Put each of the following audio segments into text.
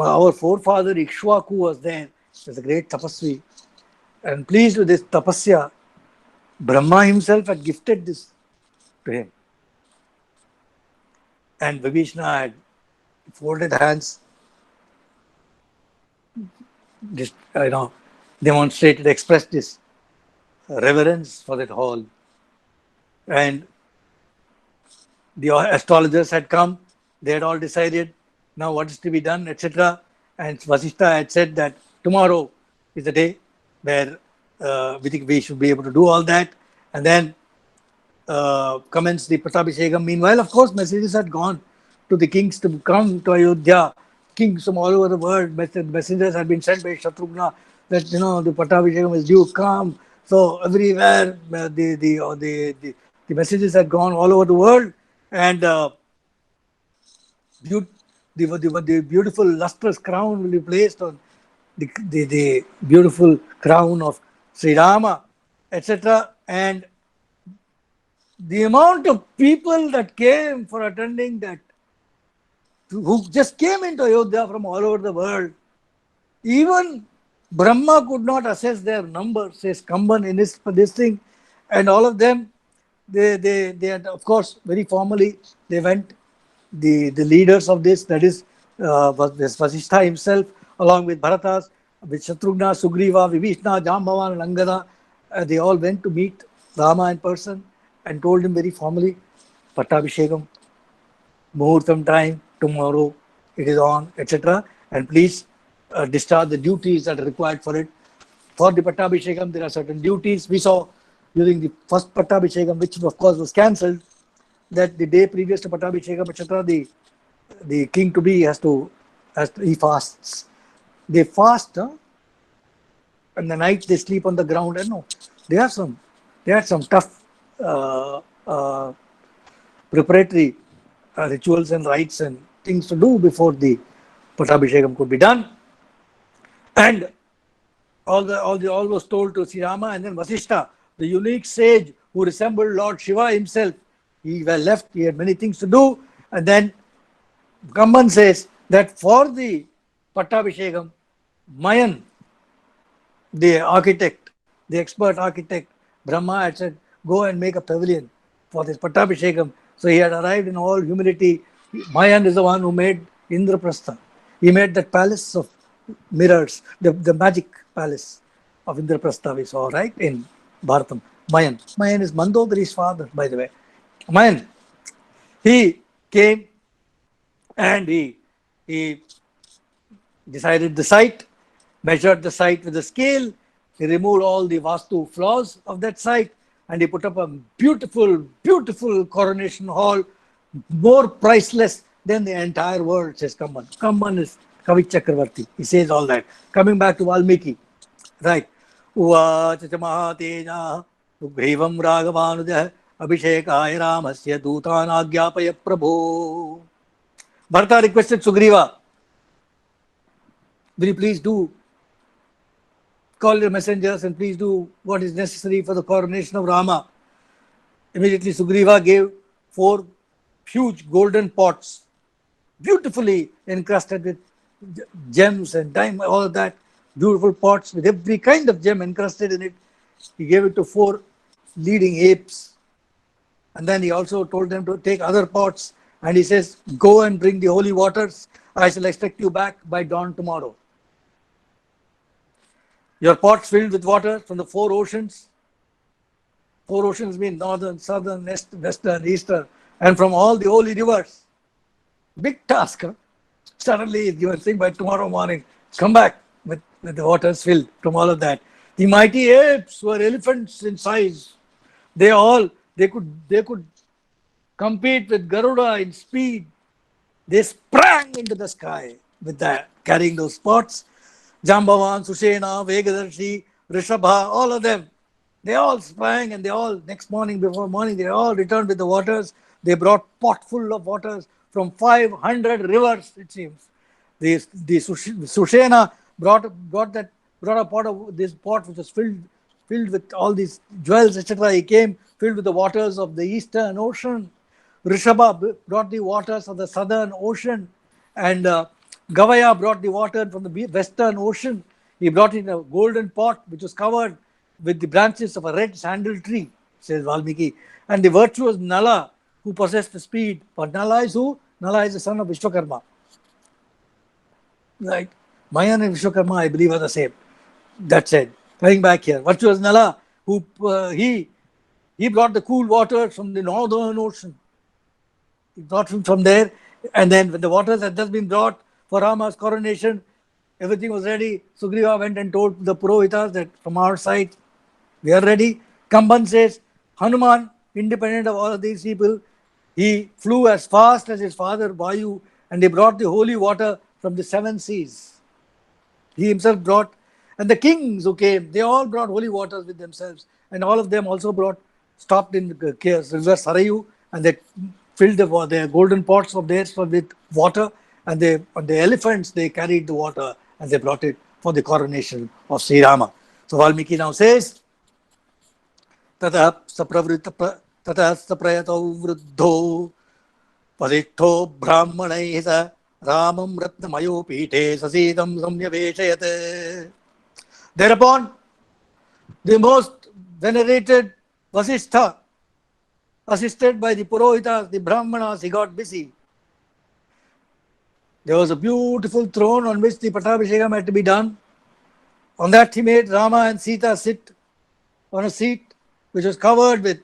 our forefather Ikshwaku was there. He was a great tapasvi. And pleased with this tapasya, Brahma himself had gifted this to him. And Vibhishana had folded hands, just, demonstrated, expressed this reverence for that hall. And the astrologers had come, they had all decided now what is to be done, etc. And Vasishtha had said that tomorrow is the day where we think we should be able to do all that. And then commence the Patabhishekam. Meanwhile, of course, messages had gone to the kings to come to Ayodhya. Kings from all over the world, messengers had been sent by Shatrughna that the Patabhishekam is due, come. So everywhere the messages had gone all over the world, and the beautiful lustrous crown will be placed on the beautiful crown of Sri Rama, etc. And the amount of people that came for attending that, who just came into Ayodhya from all over the world, even Brahma could not assess their number, says Kamban in this thing. And all of them, they had, of course, very formally, they went, the leaders of this, that is Vasishtha himself, along with Bharatas, with Shatrughna, Sugriva, Vibhishna, Jambavan, and Angada, they all went to meet Rama in person and told him very formally, Pattabhishekam, Muhurtam time, tomorrow, it is on, etc. And please discharge the duties that are required for it. For the Pattabhishekam, there are certain duties. We saw during the first Pattabhishekam, which of course was cancelled, that the day previous to Pattabhishekam, etc., the king to be he fasts. They fast, and the night they sleep on the ground. And no, they had some tough preparatory rituals and rites and things to do before the Pattabhishekam could be done. And all was told to Sri Rama, and then Vasishtha, the unique sage who resembled Lord Shiva himself, he was left, he had many things to do. And then Kamban says that for the Pattabhishekam, Mayan, the architect, the expert architect, Brahma had said, go and make a pavilion for this Pattabhishekam. So he had arrived in all humility. Mayan is the one who made Indraprastha. He made that palace of mirrors, the magic palace of Indraprastha we saw, right, in Bharatam. Mayan. Mayan is Mandodari's father, by the way. Mayan, he came and he decided the site, measured the site with a scale, he removed all the Vastu flaws of that site, and he put up a beautiful, beautiful coronation hall, more priceless than the entire world, says Kamban. Kamban is Kavi Chakravarti. He says all that. Coming back to Valmiki, right? Uvacha Mahateja Bhaivam Ragavanuja Abhishekaya Ramasya Dutan Agyapaya Prabhu. Bharata requested Sugriva, will you please do call your messengers and please do what is necessary for the coronation of Rama. Immediately Sugriva gave 4 huge golden pots, beautifully encrusted with gems and diamonds, all of that, beautiful pots with every kind of gem encrusted in it. He gave it to 4 leading apes. And then he also told them to take other pots. And he says, go and bring the holy waters. I shall expect you back by dawn tomorrow. Your pots filled with water from the 4 oceans. 4 oceans mean northern, southern, western, eastern, and from all the holy rivers. Big task. Huh? Suddenly you are saying by tomorrow morning, come back with the waters filled from all of that. The mighty apes were elephants in size. They could compete with Garuda in speed. They sprang into the sky with that, carrying those pots. Jambavan, Sushena, Vegadarshi, Rishabha, all of them. They all sprang, and they all, next morning, before morning, they all returned with the waters. They brought pot full of waters from 500 rivers, it seems. The Sushena brought a pot of this pot which was filled with all these jewels, etc. He came filled with the waters of the Eastern Ocean. Rishabha brought the waters of the Southern Ocean, and Gavaya brought the water from the western ocean. He brought in a golden pot which was covered with the branches of a red sandal tree, says Valmiki. And the virtuous Nala, who possessed the speed. But Nala is who? Nala is the son of Vishwakarma. Right? Mayan and Vishwakarma, I believe, are the same. That's it. Coming back here, virtuous Nala, who he brought the cool water from the northern ocean. He brought him from there, and then when the waters had just been brought for Rama's coronation, everything was ready. Sugriva went and told the Purohitas that from our side, we are ready. Kamban says, Hanuman, independent of all of these people, he flew as fast as his father Vayu, and he brought the holy water from the seven seas. He himself brought, and the kings who came, they all brought holy waters with themselves, and all of them also stopped in the river Sarayu, and they filled their golden pots of theirs with water, and on the elephants they carried the water, and they brought it for the coronation of Sri Rama. So Valmiki now says, ततः सप्रयतौ वृद्धो वसिष्ठो ब्राह्मणैः स रामं रत्नमयो पीठे ससीतं संन्यवेशयत्. Thereupon, the most venerated Vasishtha, assisted by the Purohitas, the Brahmanas, he got busy. There was a beautiful throne on which the Pattabhishekam had to be done. On that he made Rama and Sita sit on a seat which was covered with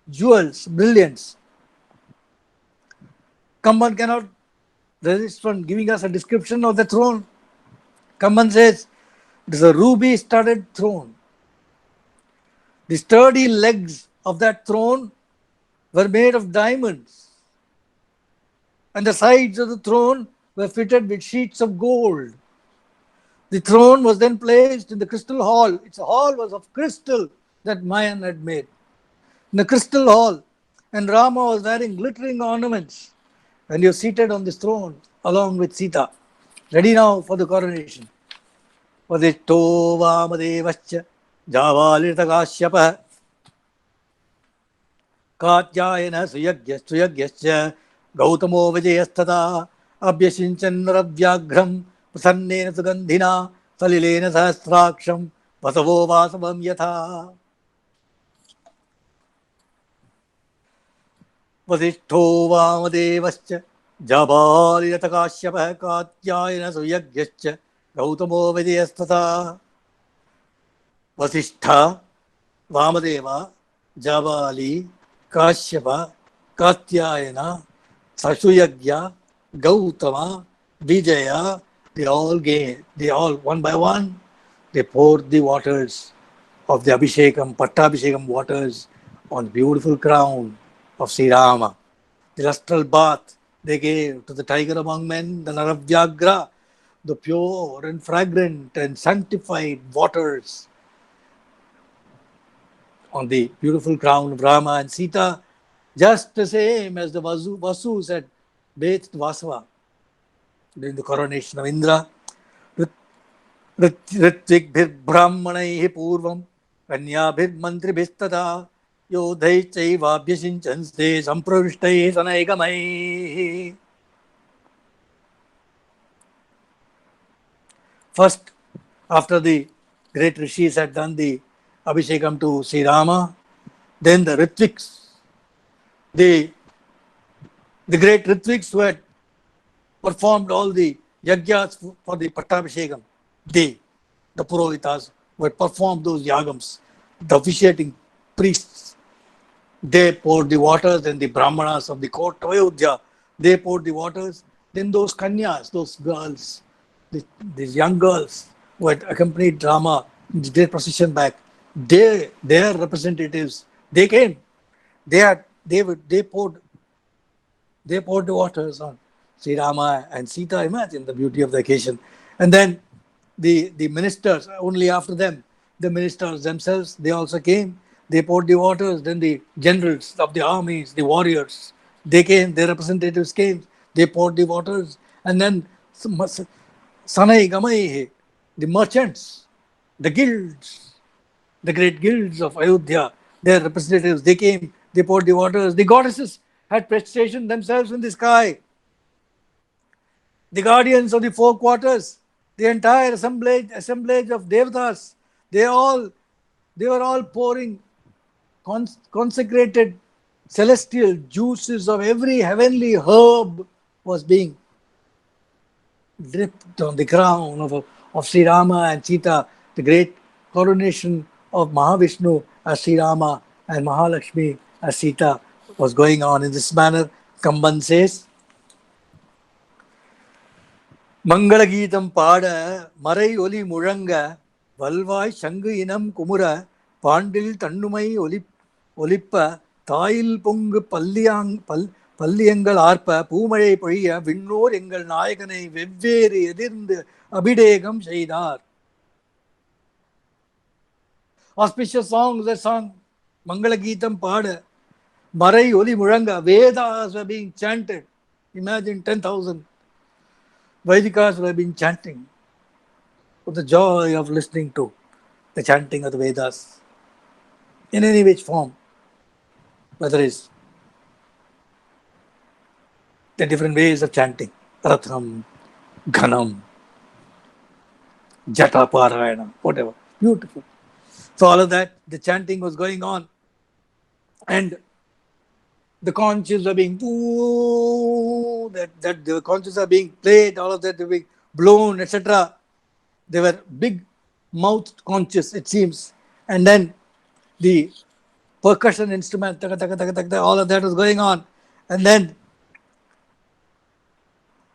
jewels, brilliance. Kamban cannot resist from giving us a description of the throne. Kamban says, it is a ruby-studded throne. The sturdy legs of that throne were made of diamonds, and the sides of the throne were fitted with sheets of gold. The throne was then placed in the crystal hall. Its hall was of crystal that Mayan had made. In the crystal hall, and Rama was wearing glittering ornaments, and he was seated on this throne along with Sita, ready now for the coronation. Vadishto Vamadevascha Javalirtakashyapah Katyayana Suyagyascha Gautamo Vijayastata Abhyasinchan Ravyagram Prasannena Sugandhina Salilena Sahasraksham Vasavo Vasavam Yatha. Vasishtho Vamadevascha Jabaliratakashyapah Katyayana Suyagyascha Gautamo Vijayastata. Vasishtha, Vamadeva, Jabali, Kashyapa, Katyayana, Sasuyagya, Gautama, Vijaya, they all one by one, they poured the waters of the Abhishekam, Pattabhishekam waters on the beautiful crown of Sri Rama. The lustral bath they gave to the tiger among men, the Naravyagra, the pure and fragrant and sanctified waters on the beautiful crown of Rama and Sita, just the same as the Vasus had bathed Vasava during the coronation of Indra. Ritvik Brahmanaihi Purvam Kanyabhir Mantribhistata Yodhai Chaivabhyasinchanste Sampravishtai Sanaigamai. First, after the great rishis had done the Abhishekam to Sri Rama, then the Ritviks, the great Ritviks who had performed all the yagyas for the Pattabhishekam, the Purohitas who had performed those yagams, the officiating priests, they poured the waters, and the Brahmanas of the court of Ayodhya, they poured the waters. Then those kanyas, those girls, these young girls who had accompanied Rama in the great procession back, their representatives, they came. They poured the waters on Sri Rama and Sita. Imagine the beauty of the occasion. And then the ministers, only after them, the ministers themselves, they also came. They poured the waters. Then the generals of the armies, the warriors, they came. Their representatives came. They poured the waters. And then Sanai Gamai, the merchants, the guilds, the great guilds of Ayodhya, their representatives, they came, they poured the waters. The goddesses had stationed themselves in the sky. the guardians of the four quarters, the entire assemblage of devatas, they were all pouring consecrated celestial juices of every heavenly herb was being dripped on the crown of Sri Rama and Sita, the great coronation of Mahavishnu as Sri Rama and Mahalakshmi as Sita was going on in this manner. Kamban says, மங்கள கீதம் பாட மறை ஒலி முழங்க வல்வாய் சங்கு இனம் குமுற பாண்டில் தன்னுமை ஒலிப்ப தாயில் பொங்கு பல்லியங்கள் ஆர்ப்ப பூமழை பொழிய விண்ணோர் எங்கள் நாயகனை வெவ்வேறு எதிர்ந்து அபிடேகம் செய்தார். Auspicious songs are sung, Mangala Geetam Pada, Marai Oli Muranga, Vedas were being chanted. Imagine 10,000 Vedikas were being chanting for the joy of listening to the chanting of the Vedas in any which form, whether it's the different ways of chanting, Ratham, Ghanam, Jata Parayana, whatever. Beautiful. So all of that, the chanting was going on, and the conches were being that the conches are being played, all of that were being blown, etc. They were big mouthed conches, it seems, and then the percussion instrument, all of that was going on, and then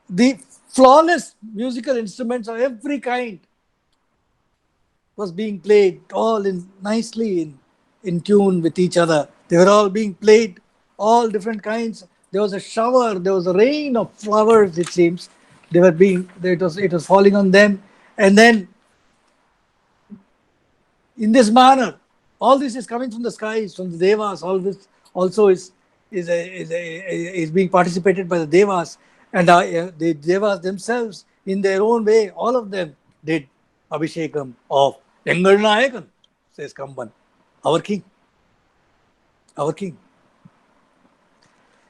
the flawless musical instruments of every kind was being played, all nicely in tune with each other. They were all being played, all different kinds. There was a shower, there was a rain of flowers, it seems. It was falling on them. And then, in this manner, all this is coming from the skies, from the Devas. All this also is being participated by the Devas. And the Devas themselves, in their own way, all of them did Abhishekam of Engal Nayakan, says Kamban, our king. Our king.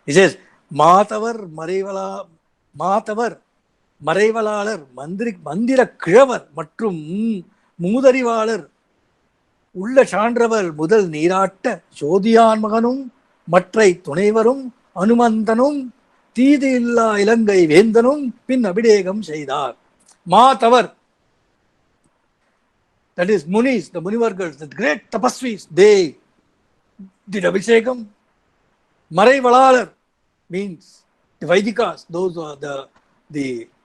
He says, Matavar Marevalar Mandira Kravar Matrum Mudarivalar Ulla Chandravar Mudal Niratta Shodiyan Maganum Matrai Tunevarum Anumantanum Tidilla Ilangai Vendanum Pin Abidegam Shaidar. Matavar, that is Munis, the Munivargas, the great tapasvis, they did Abhishekam. Marai Valalar means the Vaidikas, those are the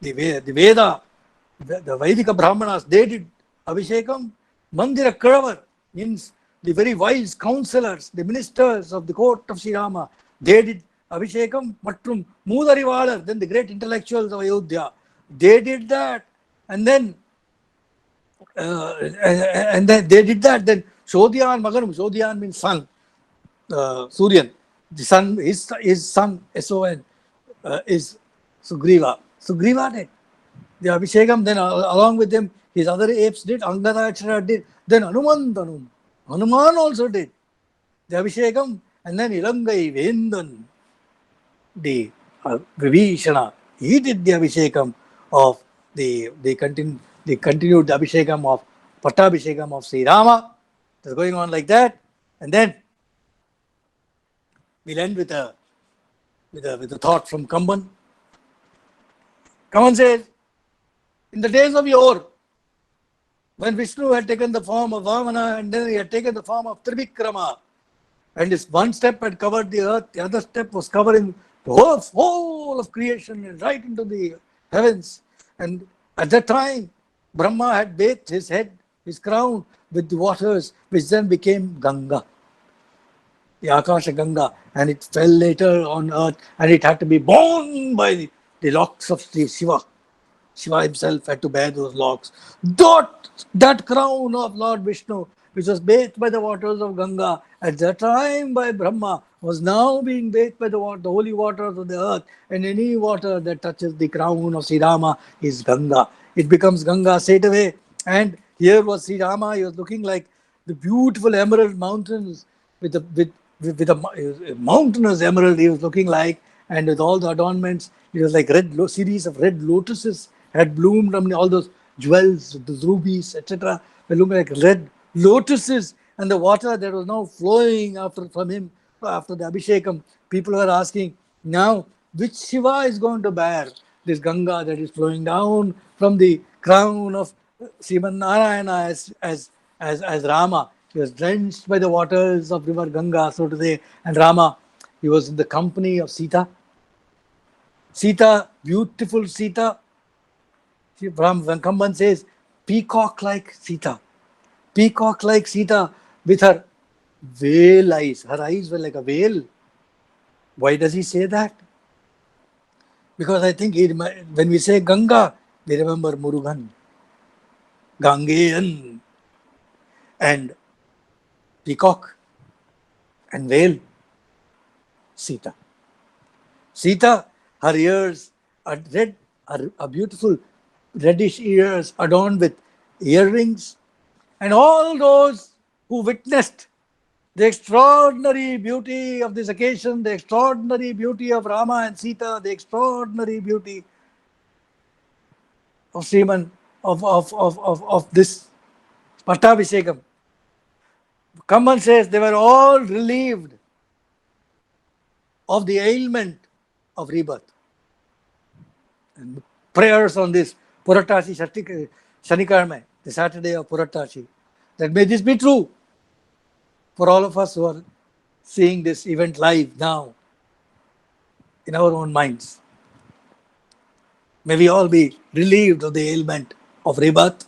Veda, the Vaidika Brahmanas, they did Abhishekam. Mandira Kravar means the very wise counselors, the ministers of the court of Sri Rama, they did Abhishekam. Matrum Mudarivalar, then the great intellectuals of Ayodhya, they did that. And then they did that. Then Shodhyan Maganum, Shodhyan means son, Suryan. The son, his son, S-O-N, is Sugriva. Sugriva did the Abhishekam. Then along with him, his other apes did, Angadachara did. Then Hanuman also did the Abhishekam. And then Ilangai Vendan, the Vibhishana, he did the Abhishekam of the continued Abhishekam of Pattabhishekam of Sri Rama. It was going on like that. And then we'll end with a thought from Kamban. Kamban says, in the days of yore, when Vishnu had taken the form of Vamana and then he had taken the form of Trivikrama, and his one step had covered the earth, the other step was covering the whole of creation and right into the heavens. And at that time, Brahma had bathed his head, his crown, with the waters, which then became Ganga, the Akasha Ganga, and it fell later on earth, and it had to be borne by the locks of the Shiva. Shiva himself had to bear those locks. That crown of Lord Vishnu, which was bathed by the waters of Ganga at that time by Brahma, was now being bathed by the holy waters of the earth, and any water that touches the crown of Sri Rama is Ganga. It becomes Ganga straight away. And here was Sri Rama. He was looking like the beautiful emerald mountains with a mountainous emerald he was looking like. and with all the adornments, it was like series of red lotuses had bloomed. I mean, all those jewels, those rubies, etc., were looking like red lotuses, and the water that was now flowing from him after the Abhishekam. People were asking, now which Shiva is going to bear this Ganga that is flowing down from the crown of Sriman Narayana as Rama. He was drenched by the waters of river Ganga, so to say, and Rama, he was in the company of Sita. Sita, beautiful Sita. From Kamban says, peacock like Sita. Peacock like Sita with her veil eyes. Her eyes were like a veil. Why does he say that? Because I think when we say Ganga, we remember Murugan, Gangeyan, and peacock, and veil, Sita. Sita, her ears are red, are beautiful reddish ears adorned with earrings, and all those who witnessed the extraordinary beauty of this occasion, the extraordinary beauty of Rama and Sita, the extraordinary beauty of Sriman, of this Pattabhishekam. Kamban says they were all relieved of the ailment of rebirth. And prayers on this Puratashi Shanikarma, the Saturday of Puratashi, that may this be true for all of us who are seeing this event live now in our own minds. May we all be relieved of the ailment of rebirth.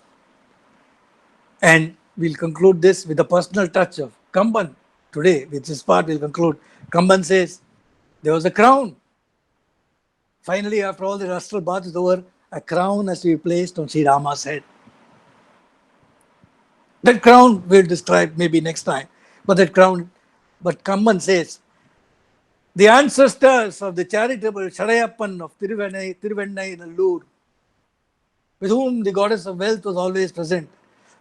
And we'll conclude this with a personal touch of Kamban. Today, with this part, we'll conclude. Kamban says, there was a crown. Finally, after all the rustral bath is over, a crown has to be placed on Sri Rama's head. That crown we'll describe maybe next time. But Kamban says, the ancestors of the charitable Shadayappan of Tiruvennai Nallur, with whom the goddess of wealth was always present,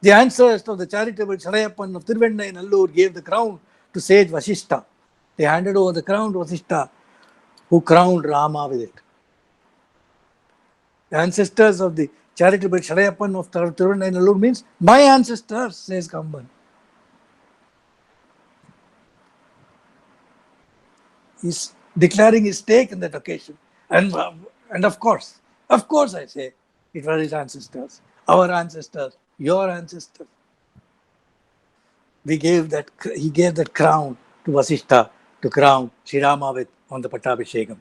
the ancestors of the charitable Shadayappan of Tiruvennai Nallur gave the crown to sage Vasishta. They handed over the crown to Vasishta, who crowned Rama with it. The ancestors of the charitable Shadayappan of Tiruvennai Nallur means my ancestors, says Kamban. He's declaring his stake in that occasion. And of course I say, it was his ancestors, our ancestors, your ancestors. He gave that crown to Vasishta to crown Sri Rama with on the Pattabhishekam.